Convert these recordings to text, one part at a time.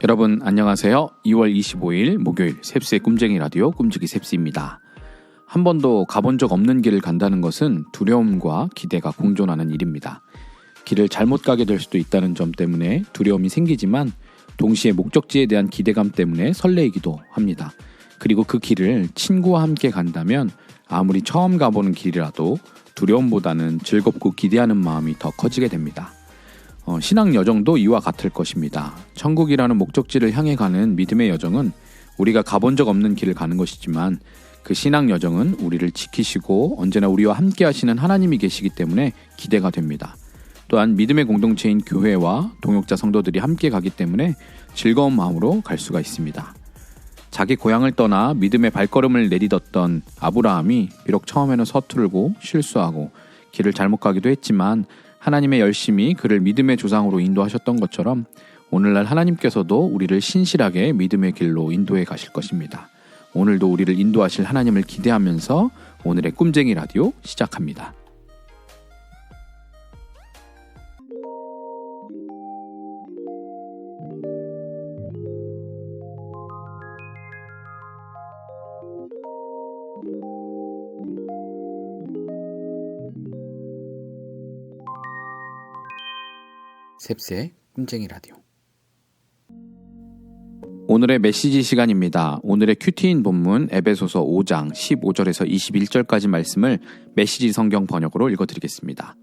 여러분 안녕하세요. 2월 25일 목요일 셉스의 꿈쟁이 라디오 꿈지기 셉스입니다. 한 번도 가본 적 없는 길을 간다는 것은 두려움과 기대가 공존하는 일입니다. 길을 잘못 가게 될 수도 있다는 점 때문에 두려움이 생기지만 동시에 목적지에 대한 기대감 때문에 설레이기도 합니다. 그리고 그 길을 친구와 함께 간다면 아무리 처음 가보는 길이라도 두려움보다는 즐겁고 기대하는 마음이 더 커지게 됩니다. 신앙 여정도 이와 같을 것입니다. 천국이라는 목적지를 향해 가는 믿음의 여정은 우리가 가본 적 없는 길을 가는 것이지만 그 신앙 여정은 우리를 지키시고 언제나 우리와 함께 하시는 하나님이 계시기 때문에 기대가 됩니다. 또한 믿음의 공동체인 교회와 동역자 성도들이 함께 가기 때문에 즐거운 마음으로 갈 수가 있습니다. 자기 고향을 떠나 믿음의 발걸음을 내딛었던 아브라함이 비록 처음에는 서투르고 실수하고 길을 잘못 가기도 했지만 하나님의 열심히 그를 믿음의 조상으로 인도하셨던 것처럼 오늘날 하나님께서도 우리를 신실하게 믿음의 길로 인도해 가실 것입니다. 오늘도 우리를 인도하실 하나님을 기대하면서 오늘의 꿈쟁이 라디오 시작합니다. 셉스의 꿈쟁이 라디오. 오늘의 메시지 시간입니다. 오늘의 큐티인 본문 에베소서 5장 15절에서 21절까지 말씀을 메시지 성경 번역으로 읽어드리겠습니다.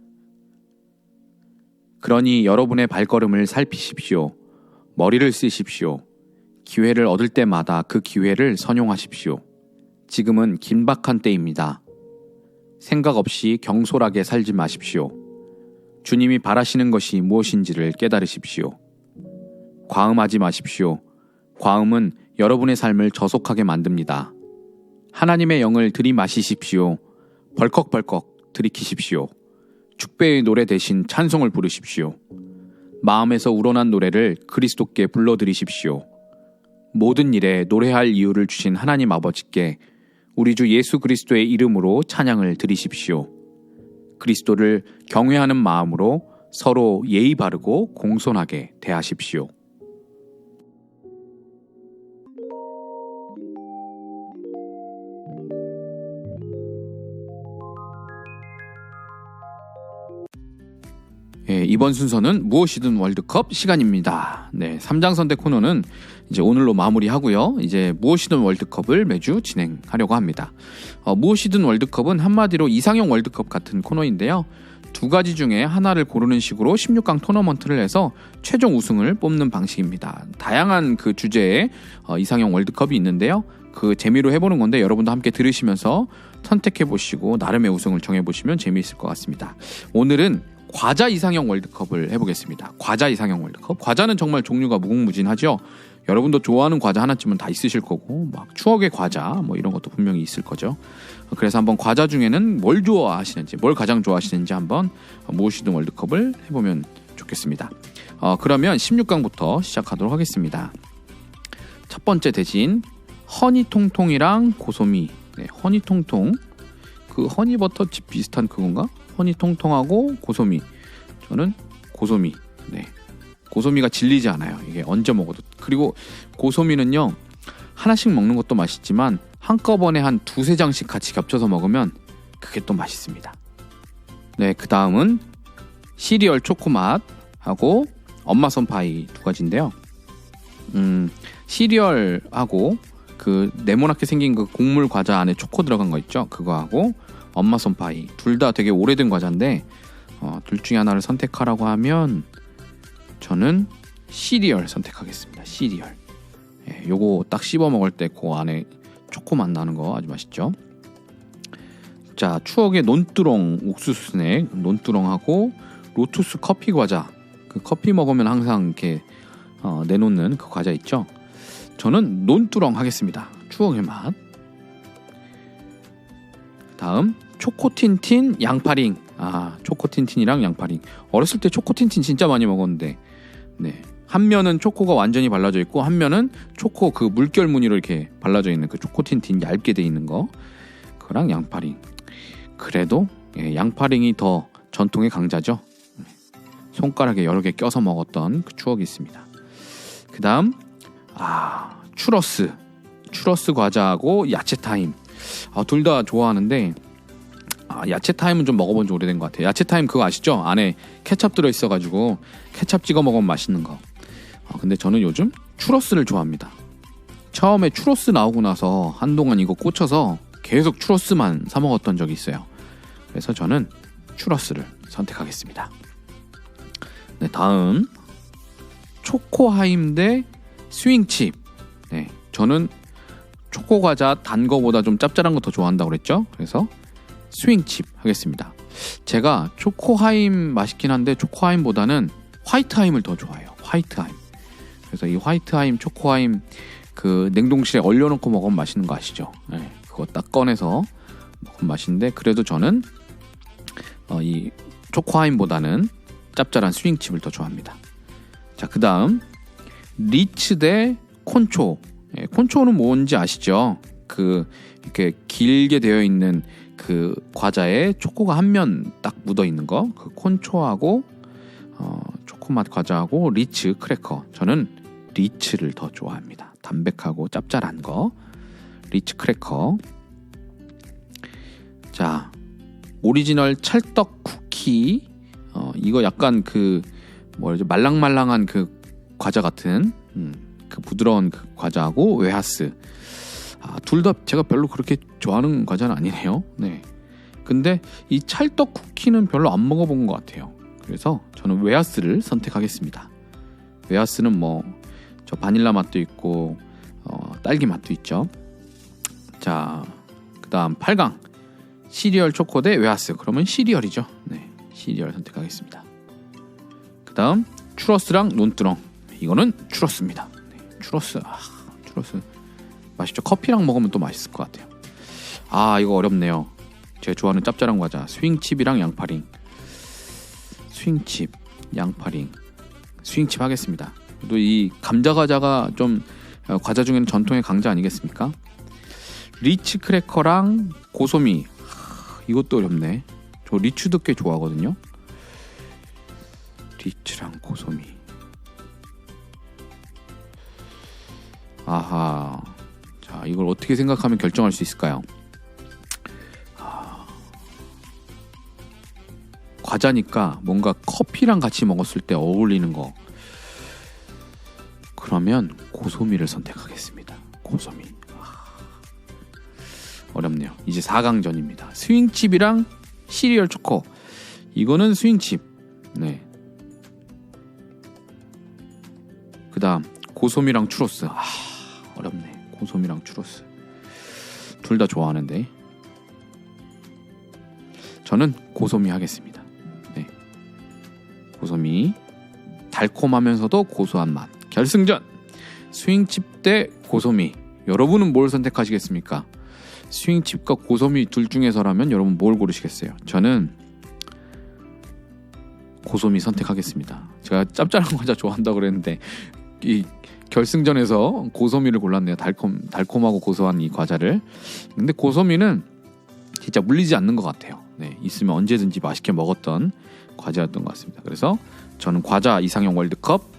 그러니 여러분의 발걸음을 살피십시오. 머리를 쓰십시오. 기회를 얻을 때마다 그 기회를 선용하십시오. 지금은 긴박한 때입니다. 생각 없이 경솔하게 살지 마십시오. 주님이 바라시는 것이 무엇인지를 깨달으십시오. 과음하지 마십시오. 과음은 여러분의 삶을 저속하게 만듭니다. 하나님의 영을 들이마시십시오. 벌컥벌컥 들이키십시오. 축배의 노래 대신 찬송을 부르십시오. 마음에서 우러난 노래를 그리스도께 불러드리십시오. 모든 일에 노래할 이유를 주신 하나님 아버지께 우리 주 예수 그리스도의 이름으로 찬양을 드리십시오. 그리스도를 경외하는 마음으로 서로 예의 바르고 공손하게 대하십시오. 이번 순서는 무엇이든 월드컵 시간입니다. 3장 선택 코너는 이제 오늘로 마무리하고요. 이제 무엇이든 월드컵을 매주 진행하려고 합니다. 무엇이든 월드컵은 한마디로 이상형 월드컵 같은 코너인데요. 두 가지 중에 하나를 고르는 식으로 16강 토너먼트를 해서 최종 우승을 뽑는 방식입니다. 다양한 그 주제의 이상형 월드컵이 있는데요. 그 재미로 해보는 건데 여러분도 함께 들으시면서 선택해보시고 나름의 우승을 정해보시면 재미있을 것 같습니다. 오늘은 과자 이상형 월드컵을 해보겠습니다. 과자 이상형 월드컵. 과자는 정말 종류가 무궁무진하죠. 여러분도 좋아하는 과자 하나쯤은 다 있으실 거고 막 추억의 과자 뭐 이런 것도 분명히 있을 거죠. 그래서 한번 과자 중에는 뭘 좋아하시는지 뭘 가장 좋아하시는지 한번 무엇이든 월드컵을 해보면 좋겠습니다. 그러면 16강부터 시작하도록 하겠습니다. 첫 번째 대진 허니통통이랑 고소미. 허니통통 그 허니버터칩 비슷한 그건가? 허니통통하고 고소미. 저는 고소미. 고소미가 질리지 않아요. 이게 언제 먹어도. 그리고 고소미는요, 하나씩 먹는 것도 맛있지만 한꺼번에 한 두세 장씩 같이 겹쳐서 먹으면 그게 또 맛있습니다. 그 다음은 시리얼 초코맛하고 엄마 손파이 두 가지인데요. 시리얼하고 그 네모나게 생긴 그 곡물 과자 안에 초코 들어간 거 있죠? 그거하고 엄마 손파이 둘 다 되게 오래된 과자인데 둘 중에 하나를 선택하라고 하면 저는 시리얼 선택하겠습니다. 시리얼. 요거 딱 씹어 먹을 때 그 안에 초코 맛 나는 거 아주 맛있죠. 자, 추억의 논두렁 옥수수 스낵 논두렁하고 로투스 커피 과자. 그 커피 먹으면 항상 이렇게 내놓는 그 과자 있죠. 저는 논두렁 하겠습니다. 추억의 맛. 다음 초코틴틴 양파링. 초코틴틴이랑 양파링. 어렸을 때 초코틴틴 진짜 많이 먹었는데 한 면은 초코가 완전히 발라져 있고 한 면은 초코 그 물결 무늬로 이렇게 발라져 있는 그 초코 틴틴 얇게 돼 있는 거, 그거랑 양파링. 그래도 양파링이 더 전통의 강자죠. 손가락에 여러 개 껴서 먹었던 그 추억이 있습니다. 그 다음 추러스 과자하고 야채 타임. 둘 다 좋아하는데 야채 타임은 좀 먹어본 지 오래된 것 같아요. 야채 타임 그거 아시죠? 안에 케찹 들어있어가지고 케찹 찍어 먹으면 맛있는 거. 근데 저는 요즘 추러스를 좋아합니다. 처음에 추러스 나오고 나서 한동안 이거 꽂혀서 계속 추러스만 사 먹었던 적이 있어요. 그래서 저는 추러스를 선택하겠습니다. 네, 다음 초코하임 대 스윙칩. 네, 저는 초코 과자 단 거보다 좀 짭짤한 거 더 좋아한다고 그랬죠? 그래서 스윙칩 하겠습니다. 제가 초코하임 맛있긴 한데 초코하임보다는 화이트하임을 더 좋아해요. 화이트하임. 그래서 이 화이트하임, 초코하임 그 냉동실에 얼려놓고 먹으면 맛있는 거 아시죠? 네, 그거 딱 꺼내서 먹으면 맛있는데 그래도 저는 이 초코하임보다는 짭짤한 스윙칩을 더 좋아합니다. 자, 그 다음 리츠 대 콘초. 콘초는 뭔지 아시죠? 그 이렇게 길게 되어 있는 그 과자에 초코가 한 면 딱 묻어 있는 거, 그 콘초하고 초코맛 과자하고 리츠 크래커. 저는 리츠를 더 좋아합니다. 담백하고 짭짤한 거 리츠 크래커. 자, 오리지널 찰떡 쿠키. 이거 약간 그 뭐라죠, 말랑말랑한 그 과자 같은 그 부드러운 그 과자하고 웨하스. 둘 다 제가 별로 그렇게 좋아하는 과자는 아니네요. 네. 근데 이 찰떡 쿠키는 별로 안 먹어본 것 같아요. 그래서 저는 웨하스를 선택하겠습니다. 웨하스는 뭐 저 바닐라 맛도 있고 딸기 맛도 있죠. 자, 그 다음 8강 시리얼 초코 대 웨하스. 그러면 시리얼이죠. 네, 시리얼 선택하겠습니다. 그 다음 추러스랑 논두렁. 이거는 추러스입니다. 네, 추러스 맛있죠. 커피랑 먹으면 또 맛있을 것 같아요. 이거 어렵네요. 제가 좋아하는 짭짤한 과자 스윙칩이랑 양파링. 스윙칩, 양파링. 스윙칩 하겠습니다. 또 이 감자 과자가 좀 과자 중에는 전통의 강자 아니겠습니까? 리치 크래커랑 고소미. 이것도 어렵네. 저 리츠도 꽤 좋아하거든요. 리츠랑 고소미. 아하. 자, 이걸 어떻게 생각하면 결정할 수 있을까요? 과자니까 뭔가 커피랑 같이 먹었을 때 어울리는 거. 그러면 고소미를 선택하겠습니다. 고소미. 어렵네요. 이제 4강전입니다. 스윙칩이랑 시리얼 초코. 이거는 스윙칩. 네. 그 다음 고소미랑 추러스. 어렵네. 고소미랑 추러스. 둘 다 좋아하는데 저는 고소미 하겠습니다. 네. 고소미. 달콤하면서도 고소한 맛. 결승전 스윙칩 대 고소미. 여러분은 뭘 선택하시겠습니까? 스윙칩과 고소미 둘 중에서라면 여러분 뭘 고르시겠어요? 저는 고소미 선택하겠습니다. 제가 짭짤한 과자 좋아한다고 그랬는데 이 결승전에서 고소미를 골랐네요. 달콤하고 고소한 이 과자를. 근데 고소미는 진짜 물리지 않는 것 같아요. 네, 있으면 언제든지 맛있게 먹었던 과자였던 것 같습니다. 그래서 저는 과자 이상형 월드컵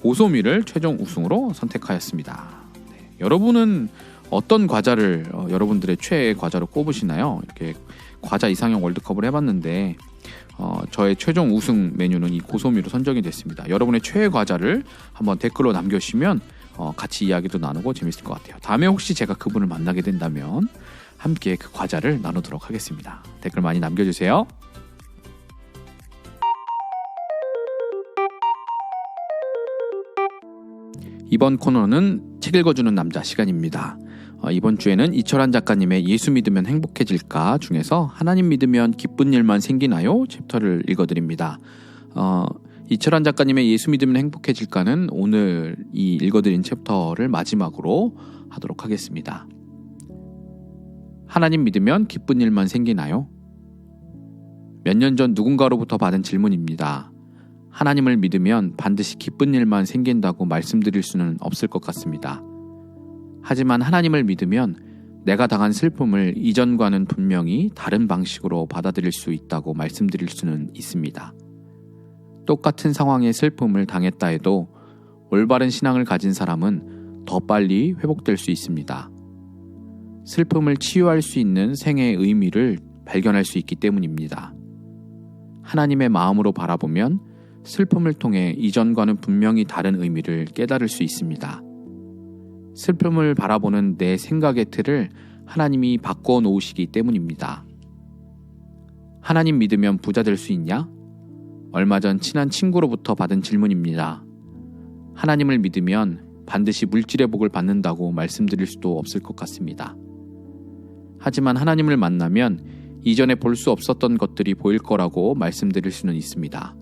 고소미를 최종 우승으로 선택하였습니다. 네, 여러분은 어떤 과자를 여러분들의 최애 과자로 꼽으시나요? 이렇게 과자 이상형 월드컵을 해봤는데 저의 최종 우승 메뉴는 이 고소미로 선정이 됐습니다. 여러분의 최애 과자를 한번 댓글로 남겨주시면 같이 이야기도 나누고 재밌을 것 같아요. 다음에 혹시 제가 그분을 만나게 된다면 함께 그 과자를 나누도록 하겠습니다. 댓글 많이 남겨주세요. 이번 코너는 책 읽어주는 남자 시간입니다. 이번 주에는 이철환 작가님의 예수 믿으면 행복해질까 중에서 하나님 믿으면 기쁜 일만 생기나요? 챕터를 읽어드립니다. 이철환 작가님의 예수 믿으면 행복해질까는 오늘 이 읽어드린 챕터를 마지막으로 하도록 하겠습니다. 하나님 믿으면 기쁜 일만 생기나요? 몇 년 전 누군가로부터 받은 질문입니다. 하나님을 믿으면 반드시 기쁜 일만 생긴다고 말씀드릴 수는 없을 것 같습니다. 하지만 하나님을 믿으면 내가 당한 슬픔을 이전과는 분명히 다른 방식으로 받아들일 수 있다고 말씀드릴 수는 있습니다. 똑같은 상황의 슬픔을 당했다 해도 올바른 신앙을 가진 사람은 더 빨리 회복될 수 있습니다. 슬픔을 치유할 수 있는 생애의 의미를 발견할 수 있기 때문입니다. 하나님의 마음으로 바라보면 슬픔을 통해 이전과는 분명히 다른 의미를 깨달을 수 있습니다. 슬픔을 바라보는 내 생각의 틀을 하나님이 바꿔 놓으시기 때문입니다. 하나님 믿으면 부자 될 수 있냐? 얼마 전 친한 친구로부터 받은 질문입니다. 하나님을 믿으면 반드시 물질의 복을 받는다고 말씀드릴 수도 없을 것 같습니다. 하지만 하나님을 만나면 이전에 볼 수 없었던 것들이 보일 거라고 말씀드릴 수는 있습니다.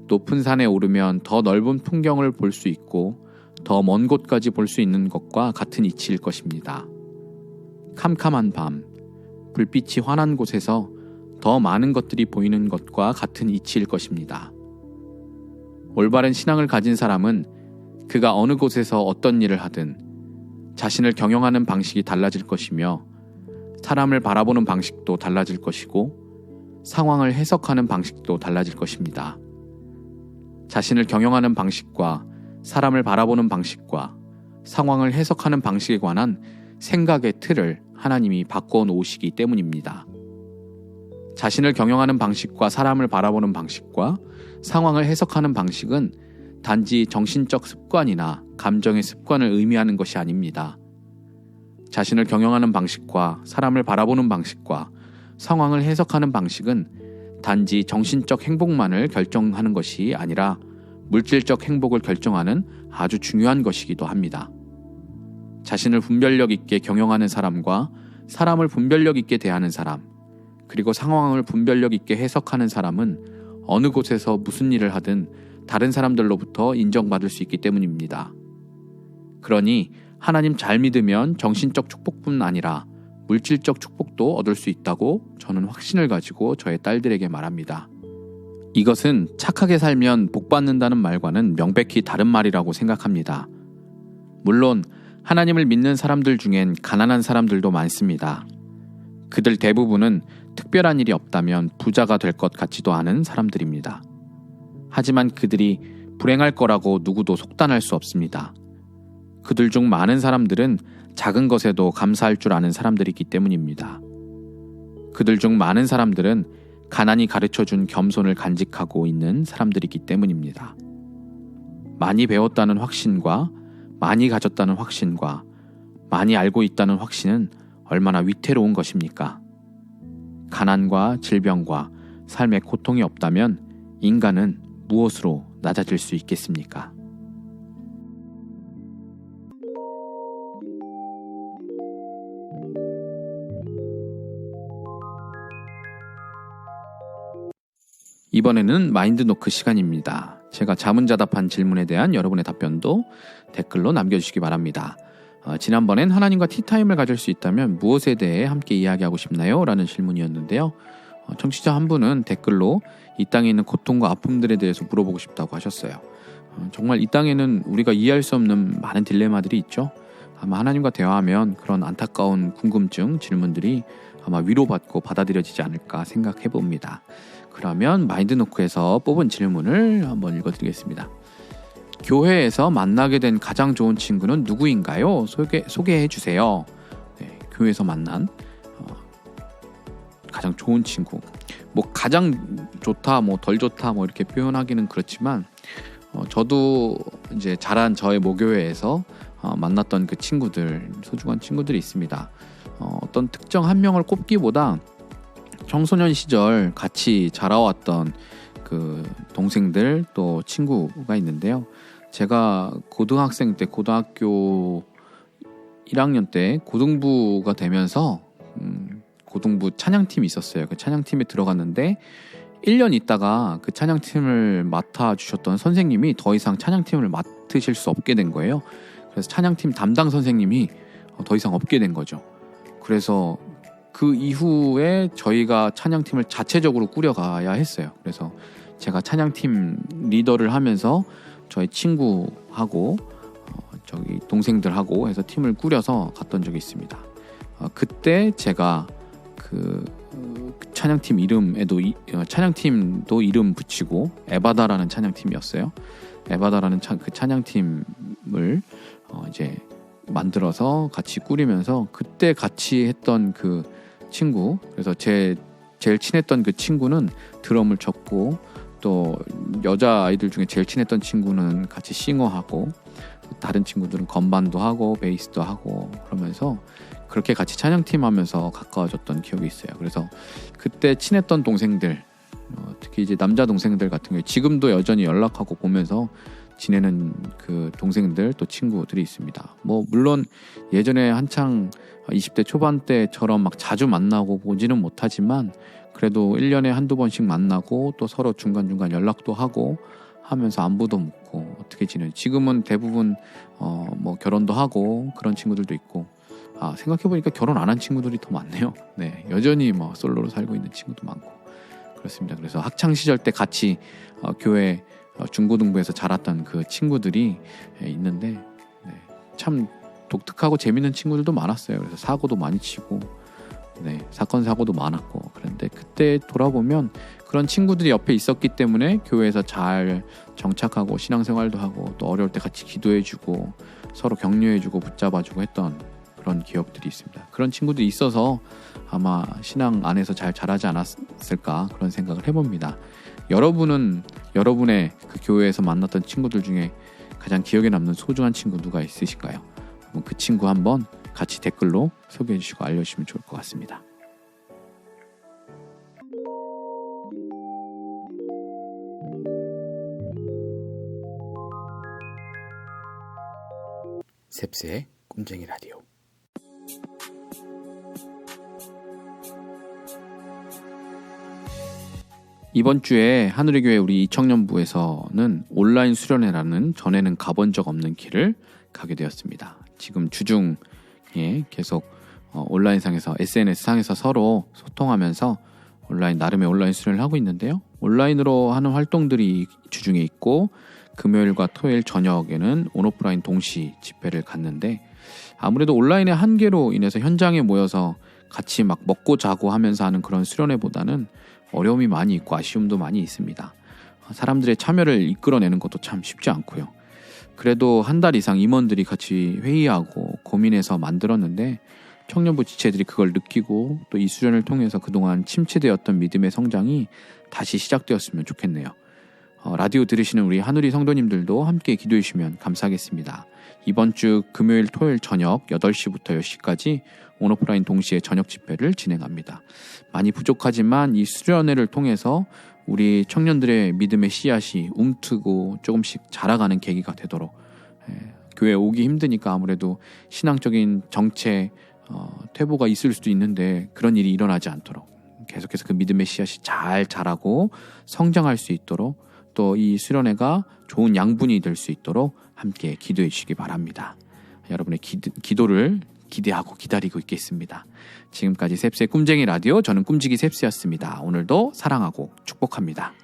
높은 산에 오르면 더 넓은 풍경을 볼 수 있고 더 먼 곳까지 볼 수 있는 것과 같은 이치일 것입니다. 캄캄한 밤, 불빛이 환한 곳에서 더 많은 것들이 보이는 것과 같은 이치일 것입니다. 올바른 신앙을 가진 사람은 그가 어느 곳에서 어떤 일을 하든 자신을 경영하는 방식이 달라질 것이며 사람을 바라보는 방식도 달라질 것이고 상황을 해석하는 방식도 달라질 것입니다. 자신을 경영하는 방식과 사람을 바라보는 방식과 상황을 해석하는 방식에 관한 생각의 틀을 하나님이 바꿔 놓으시기 때문입니다. 자신을 경영하는 방식과 사람을 바라보는 방식과 상황을 해석하는 방식은 단지 정신적 습관이나 감정의 습관을 의미하는 것이 아닙니다. 자신을 경영하는 방식과 사람을 바라보는 방식과 상황을 해석하는 방식은 단지 정신적 행복만을 결정하는 것이 아니라 물질적 행복을 결정하는 아주 중요한 것이기도 합니다. 자신을 분별력 있게 경영하는 사람과 사람을 분별력 있게 대하는 사람, 그리고 상황을 분별력 있게 해석하는 사람은 어느 곳에서 무슨 일을 하든 다른 사람들로부터 인정받을 수 있기 때문입니다. 그러니 하나님 잘 믿으면 정신적 축복뿐 아니라 물질적 축복도 얻을 수 있다고 저는 확신을 가지고 저의 딸들에게 말합니다. 이것은 착하게 살면 복 받는다는 말과는 명백히 다른 말이라고 생각합니다. 물론 하나님을 믿는 사람들 중엔 가난한 사람들도 많습니다. 그들 대부분은 특별한 일이 없다면 부자가 될 것 같지도 않은 사람들입니다. 하지만 그들이 불행할 거라고 누구도 속단할 수 없습니다. 그들 중 많은 사람들은 작은 것에도 감사할 줄 아는 사람들이기 때문입니다. 그들 중 많은 사람들은 가난이 가르쳐준 겸손을 간직하고 있는 사람들이기 때문입니다. 많이 배웠다는 확신과 많이 가졌다는 확신과 많이 알고 있다는 확신은 얼마나 위태로운 것입니까? 가난과 질병과 삶의 고통이 없다면 인간은 무엇으로 낮아질 수 있겠습니까? 이번에는 마인드노크 시간입니다. 제가 자문자답한 질문에 대한 여러분의 답변도 댓글로 남겨주시기 바랍니다. 지난번엔 하나님과 티타임을 가질 수 있다면 무엇에 대해 함께 이야기하고 싶나요? 라는 질문이었는데요. 청취자 한 분은 댓글로 이 땅에 있는 고통과 아픔들에 대해서 물어보고 싶다고 하셨어요. 정말 이 땅에는 우리가 이해할 수 없는 많은 딜레마들이 있죠. 아마 하나님과 대화하면 그런 안타까운 궁금증, 질문들이 아마 위로받고 받아들여지지 않을까 생각해 봅니다. 그러면 마인드노크에서 뽑은 질문을 한번 읽어드리겠습니다. 교회에서 만나게 된 가장 좋은 친구는 누구인가요? 소개해 주세요. 네, 교회에서 만난 가장 좋은 친구. 뭐 가장 좋다, 뭐 덜 좋다, 뭐 이렇게 표현하기는 그렇지만 저도 이제 자란 저의 모교회에서 만났던 그 친구들, 소중한 친구들이 있습니다. 어떤 특정 한 명을 꼽기보다 청소년 시절 같이 자라왔던 그 동생들 또 친구가 있는데요. 제가 고등학생 때 고등학교 1학년 때 고등부가 되면서 고등부 찬양팀이 있었어요. 그 찬양팀에 들어갔는데 1년 있다가 그 찬양팀을 맡아주셨던 선생님이 더 이상 찬양팀을 맡으실 수 없게 된 거예요. 그래서 찬양팀 담당 선생님이 더 이상 없게 된 거죠. 그래서 그 이후에 저희가 찬양팀을 자체적으로 꾸려가야 했어요. 그래서 제가 찬양팀 리더를 하면서 저희 친구하고 저기 동생들하고 해서 팀을 꾸려서 갔던 적이 있습니다. 그때 제가 그 찬양팀 이름에도 찬양팀도 이름 붙이고 에바다라는 찬양팀이었어요. 에바다라는 그 찬양팀을 이제 만들어서 같이 꾸리면서 그때 같이 했던 그 친구, 그래서 제일 친했던 그 친구는 드럼을 쳤고, 또 여자 아이들 중에 제일 친했던 친구는 같이 싱어하고, 다른 친구들은 건반도 하고 베이스도 하고, 그러면서 그렇게 같이 찬양팀 하면서 가까워졌던 기억이 있어요. 그래서 그때 친했던 동생들, 특히 이제 남자 동생들 같은 경우에 지금도 여전히 연락하고 보면서 지내는 그 동생들 또 친구들이 있습니다. 뭐 물론 예전에 한창 20대 초반 때처럼 막 자주 만나고 보지는 못하지만 그래도 1년에 한두 번씩 만나고 또 서로 중간중간 연락도 하고 하면서 안부도 묻고 어떻게 지내요. 지금은 대부분 뭐 결혼도 하고 그런 친구들도 있고, 생각해보니까 결혼 안 한 친구들이 더 많네요. 네, 여전히 뭐 솔로로 살고 있는 친구도 많고 그렇습니다. 그래서 학창 시절 때 같이 교회 중고등부에서 자랐던 그 친구들이 있는데, 참 독특하고 재밌는 친구들도 많았어요. 그래서 사고도 많이 치고, 사건 사고도 많았고, 그런데 그때 돌아보면 그런 친구들이 옆에 있었기 때문에 교회에서 잘 정착하고 신앙생활도 하고 또 어려울 때 같이 기도해주고 서로 격려해주고 붙잡아주고 했던 그런 기억들이 있습니다. 그런 친구들이 있어서 아마 신앙 안에서 잘 자라지 않았을까 그런 생각을 해봅니다. 여러분은 여러분의 그 교회에서 만났던 친구들 중에 가장 기억에 남는 소중한 친구 누가 있으실까요? 그 친구 한번 같이 댓글로 소개해 주시고 알려주시면 좋을 것 같습니다. 셉스의 꿈쟁이 라디오. 이번 주에 하늘의 교회 우리 이청년부에서는 온라인 수련회라는 전에는 가본 적 없는 길을 가게 되었습니다. 지금 주중에 계속 온라인상에서 SNS상에서 서로 소통하면서 나름의 온라인 수련을 하고 있는데요. 온라인으로 하는 활동들이 주중에 있고 금요일과 토요일 저녁에는 온오프라인 동시 집회를 갔는데, 아무래도 온라인의 한계로 인해서 현장에 모여서 같이 막 먹고 자고 하면서 하는 그런 수련회보다는 어려움이 많이 있고 아쉬움도 많이 있습니다. 사람들의 참여를 이끌어내는 것도 참 쉽지 않고요. 그래도 한 달 이상 임원들이 같이 회의하고 고민해서 만들었는데 청년부 지체들이 그걸 느끼고 또 이 수련을 통해서 그동안 침체되었던 믿음의 성장이 다시 시작되었으면 좋겠네요. 라디오 들으시는 우리 하누리 성도님들도 함께 기도해 주시면 감사하겠습니다. 이번 주 금요일 토요일 저녁 8시부터 10시까지 온오프라인 동시에 저녁 집회를 진행합니다. 많이 부족하지만 이 수련회를 통해서 우리 청년들의 믿음의 씨앗이 움트고 조금씩 자라가는 계기가 되도록, 교회 오기 힘드니까 아무래도 신앙적인 정체, 퇴보가 있을 수도 있는데 그런 일이 일어나지 않도록 계속해서 그 믿음의 씨앗이 잘 자라고 성장할 수 있도록, 또 이 수련회가 좋은 양분이 될 수 있도록 함께 기도해 주시기 바랍니다. 여러분의 기도를 기대하고 기다리고 있겠습니다. 지금까지 셉스의 꿈쟁이 라디오, 저는 꿈지기 셉스였습니다. 오늘도 사랑하고 축복합니다.